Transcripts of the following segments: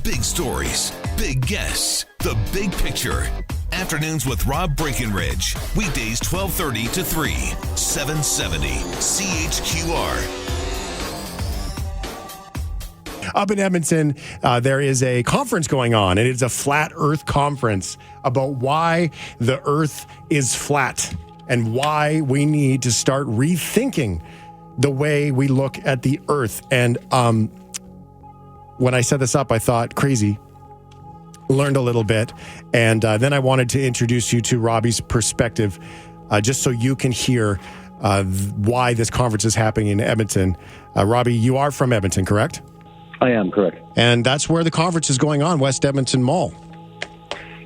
Big stories, big guests, the big picture. Afternoons with Rob Breckenridge. Weekdays 12:30 to 3, 770 CHQR. Up in Edmonton, there is a conference going on, and it's a Flat Earth conference about why the Earth is flat and why we need to start rethinking the way we look at the Earth. And when I set this up, I thought, crazy, learned a little bit, and then I wanted to introduce you to Robbie's perspective, just so you can hear why this conference is happening in Edmonton. Robbie, you are from Edmonton, correct? I am, correct. And that's where the conference is going on, West Edmonton Mall.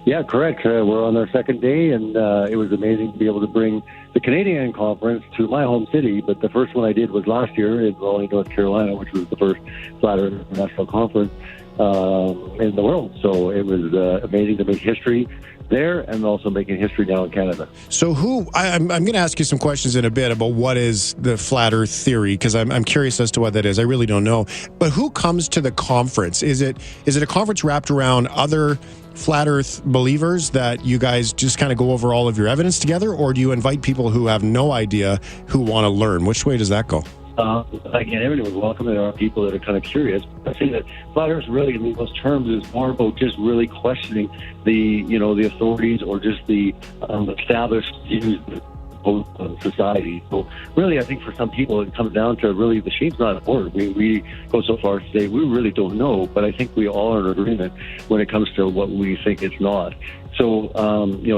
Yeah, correct. We're on our second day, and it was amazing to be able to bring the Canadian conference to my home city. But the first one I did was last year in Raleigh, North Carolina, which was the first Flat Earth International Conference in the world. So it was amazing to make history there and also making history now in Canada. So I'm going to ask you some questions in a bit about what is the Flat Earth theory, because I'm curious as to what that is. I really don't know. But who comes to the conference? Is it a conference wrapped around other Flat Earth believers that you guys just kind of go over all of your evidence together, or do you invite people who have no idea who want to learn? Which way does that go? Again, everyone was welcome. There are people that are kind of curious. I think that Flat Earth really, in those terms, is more about just really questioning the authorities or just the established views of society. So really, I think for some people, it comes down to really the shape's not important. We go so far as to say we really don't know, but I think we all are in agreement when it comes to what we think it's not. So,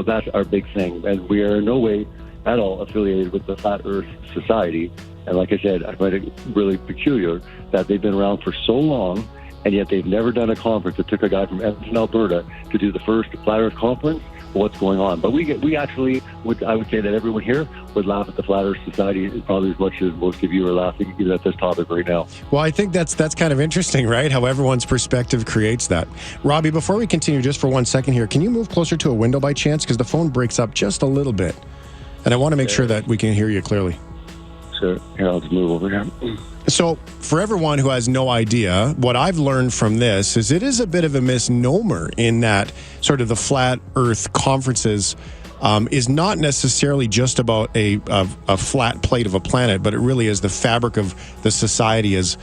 that's our big thing. And we are in no way at all affiliated with the Flat Earth Society. And like I said, I find it really peculiar that they've been around for so long, and yet they've never done a conference. It took a guy from Edmonton, Alberta, to do the first Flat Earth conference. What's going on? But we actually I would say that everyone here would laugh at the Flat Earth Society probably as much as most of you are laughing even at this topic right now. Well, I think that's kind of interesting, right? How everyone's perspective creates that. Robbie, before we continue, just for 1 second here, can you move closer to a window by chance? Because the phone breaks up just a little bit. And I want to make sure that we can hear you clearly. Sure. Here, I'll just move over here. So for everyone who has no idea, what I've learned from this is it is a bit of a misnomer in that sort of the Flat Earth conferences is not necessarily just about a flat plate of a planet, but it really is the fabric of the society as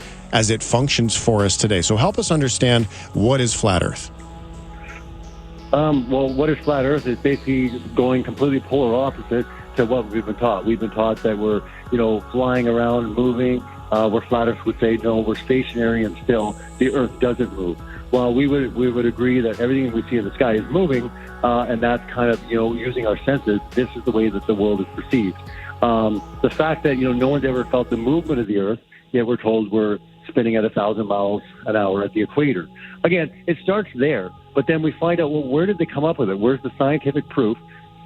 it functions for us today. So help us understand, what is Flat Earth? Well, what is Flat Earth is basically going completely polar opposite to what we've been taught. We've been taught that we're, flying around, moving. Where Flat Earth would say, no, we're stationary and still. The Earth doesn't move. Well, we would agree that everything we see in the sky is moving, and that's kind of, using our senses. This is the way that the world is perceived. The fact that, no one's ever felt the movement of the Earth, yet we're told we're spinning at 1,000 miles an hour at the equator. Again, it starts there, but then we find out, well, where did they come up with it? Where's the scientific proof,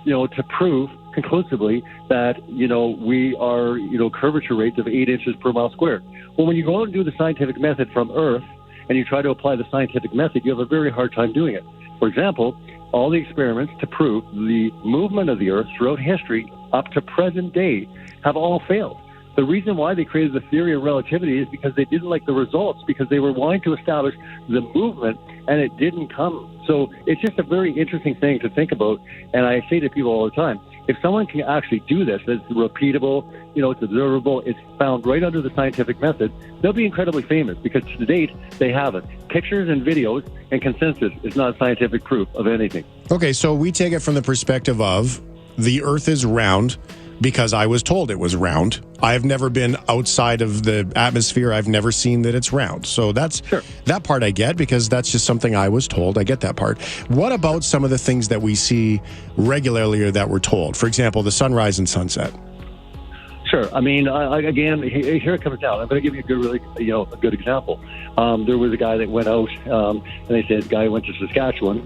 to prove conclusively that, we are, curvature rates of 8 inches per mile squared. Well, when you go out and do the scientific method from Earth and you try to apply the scientific method, you have a very hard time doing it. For example, all the experiments to prove the movement of the Earth throughout history up to present day have all failed. The reason why they created the theory of relativity is because they didn't like the results, because they were wanting to establish the movement, and it didn't come. So it's just a very interesting thing to think about. And I say to people all the time, if someone can actually do this, it's repeatable, it's observable, it's found right under the scientific method, they'll be incredibly famous, because to date, they haven't. Pictures and videos and consensus is not scientific proof of anything. Okay, so we take it from the perspective of the Earth is round, because I was told it was round. I've never been outside of the atmosphere. I've never seen that it's round. So that's sure. That part I get, because that's just something I was told. I get that part. What about some of the things that we see regularly or that we're told? For example, the sunrise and sunset. Sure. I mean, again, here it comes down. I'm going to give you a good example. There was a guy that went out, and they said the guy went to Saskatchewan,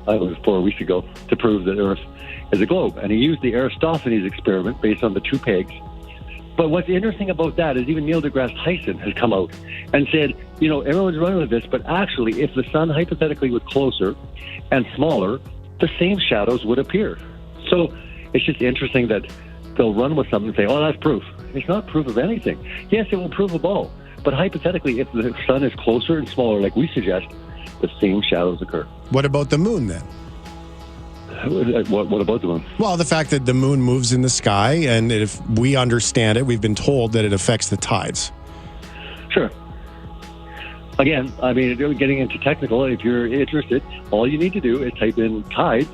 it was 4 weeks ago, to prove that Earth is a globe. And he used the Aristophanes experiment based on the 2 pegs. But what's interesting about that is even Neil deGrasse Tyson has come out and said, everyone's running with this, but actually, if the sun hypothetically was closer and smaller, the same shadows would appear. So it's just interesting that they'll run with something and say, oh, that's proof. It's not proof of anything. Yes, it will prove a ball. But hypothetically, if the sun is closer and smaller, like we suggest, the same shadows occur. What about the moon then? What about the moon? Well, the fact that the moon moves in the sky, and if we understand it, we've been told that it affects the tides. Sure. Again, I mean, getting into technical, if you're interested, all you need to do is type in tides,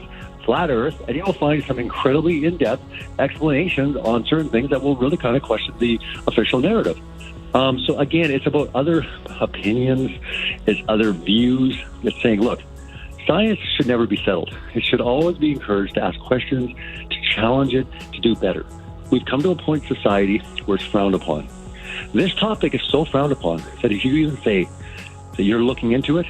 flat Earth, and you'll find some incredibly in-depth explanations on certain things that will really kind of question the official narrative. So again, it's about other opinions, it's other views. It's saying, look, science should never be settled. It should always be encouraged to ask questions, to challenge it, to do better. We've come to a point in society where it's frowned upon. This topic is so frowned upon that if you even say that you're looking into it,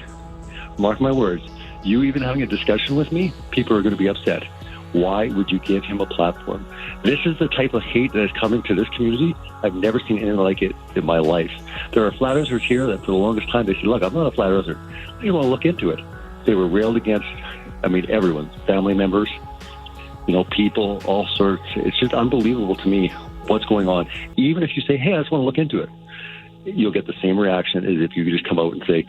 mark my words, you even having a discussion with me, people are going to be upset. Why would you give him a platform? This is the type of hate that is coming to this community. I've never seen anything like it in my life. There are flat earthers here that for the longest time they said, look, I'm not a flat earther. I don't want to look into it. They were railed against, everyone, family members, people, all sorts. It's just unbelievable to me what's going on. Even if you say, hey, I just want to look into it, you'll get the same reaction as if you could just come out and say,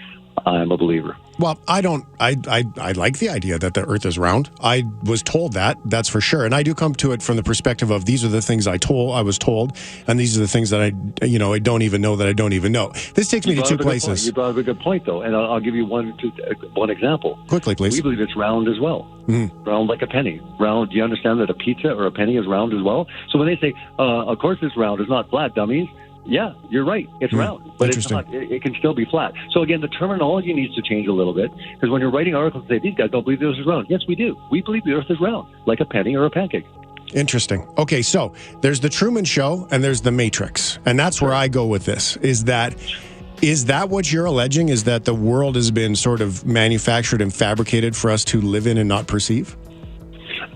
I'm a believer. Well, I like the idea that the earth is round. I was told that's for sure. And I do come to it from the perspective of these are the things I was told, and these are the things that I don't even know that I don't even know. This takes me to two places. You brought up a good point, though, and I'll give you one example. Quickly, please. We believe it's round as well. Mm-hmm. Round like a penny. Round, do you understand that a pizza or a penny is round as well? So when they say, of course it's round, it's not flat, dummies. Yeah, you're right. It's round, but it's not. It can still be flat. So again, the terminology needs to change a little bit, because when you're writing articles, say these guys don't believe the Earth is round. Yes, we do. We believe the Earth is round, like a penny or a pancake. Interesting. Okay, so there's the Truman Show and there's the Matrix, and that's where I go with this. Is that what you're alleging? Is that the world has been sort of manufactured and fabricated for us to live in and not perceive?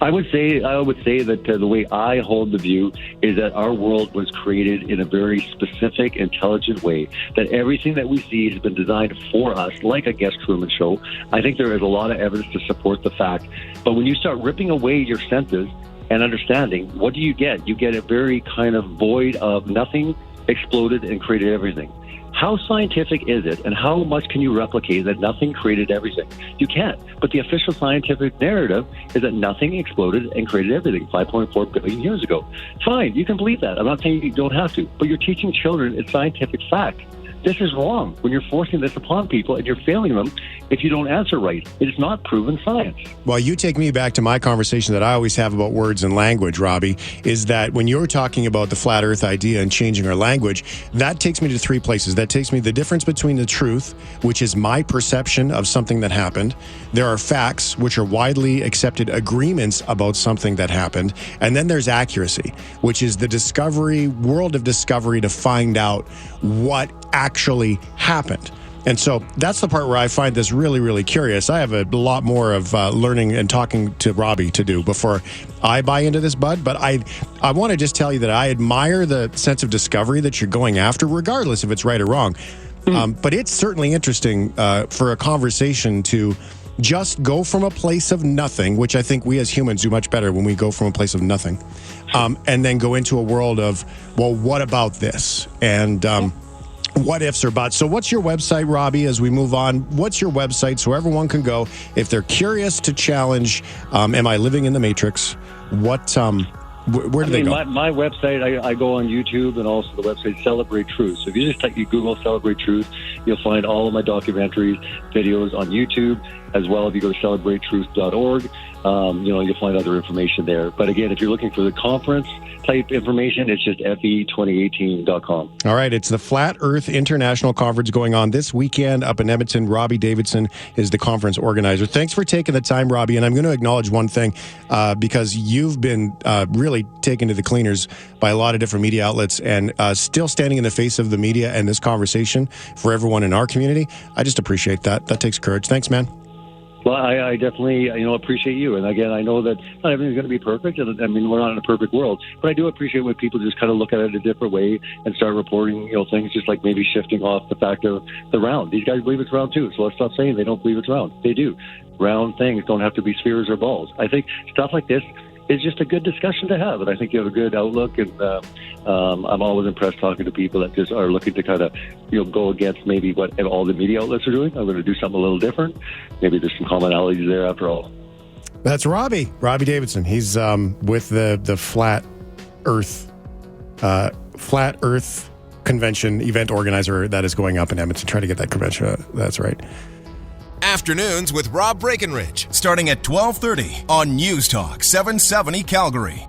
I would say that the way I hold the view is that our world was created in a very specific, intelligent way, that everything that we see has been designed for us, like I guess Truman Show. I think there is a lot of evidence to support the fact. But when you start ripping away your senses and understanding, what do you get? You get a very kind of void of nothing exploded and created everything. How scientific is it, and how much can you replicate that nothing created everything? You can't. But the official scientific narrative is that nothing exploded and created everything 5.4 billion years ago. Fine, you can believe that. I'm not saying you don't have to, but you're teaching children it's scientific fact. This is wrong when you're forcing this upon people and you're failing them if you don't answer right. It is not proven science. Well, you take me back to my conversation that I always have about words and language, Robbie, is that when you're talking about the flat earth idea and changing our language, that takes me to three places. That takes me the difference between the truth, which is my perception of something that happened. There are facts, which are widely accepted agreements about something that happened. And then there's accuracy, which is the world of discovery to find out what actually happened. And so that's the part where I find this really, really curious. I have a lot more of learning and talking to Robbie to do before I buy into this, bud. But I want to just tell you that I admire the sense of discovery that you're going after, regardless if it's right or wrong. But it's certainly interesting for a conversation to just go from a place of nothing, which I think we as humans do much better when we go from a place of nothing, and then go into a world of, well, what about this? And what ifs or buts. So what's your website, Robbie, as we move on? What's your website so everyone can go, if they're curious to challenge, am I living in the Matrix? Where do they go? My website, I go on YouTube, and also the website Celebrate Truth. So if you just you Google Celebrate Truth, you'll find all of my documentaries, videos on YouTube, as well. If you go to celebratetruth.org, you'll find other information there. But again, if you're looking for the conference type information, it's just FE2018.com. All right, it's the Flat Earth International Conference going on this weekend up in Edmonton. Robbie Davidson is the conference organizer. Thanks for taking the time, Robbie. And I'm going to acknowledge one thing, because you've been really taken to the cleaners by a lot of different media outlets, and still standing in the face of the media and this conversation for everyone in our community. I just appreciate that. That takes courage. Thanks, man. Well, I definitely, appreciate you. And again, I know that not everything's going to be perfect. I mean, we're not in a perfect world. But I do appreciate when people just kind of look at it a different way and start reporting, things just like maybe shifting off the fact of the round. These guys believe it's round too. So let's stop saying they don't believe it's round. They do. Round things don't have to be spheres or balls. I think stuff like this is just a good discussion to have. And I think you have a good outlook. And I'm always impressed talking to people that just are looking to kind of, go against maybe what all the media outlets are doing. I'm going to do something a little different. Maybe there's some commonalities there after all. That's Robbie Davidson. He's with the Flat Earth Convention event organizer that is going up in Edmonton. Try to get that convention. That's right. Afternoons with Rob Breckenridge, starting at 12:30 on News Talk 770 Calgary.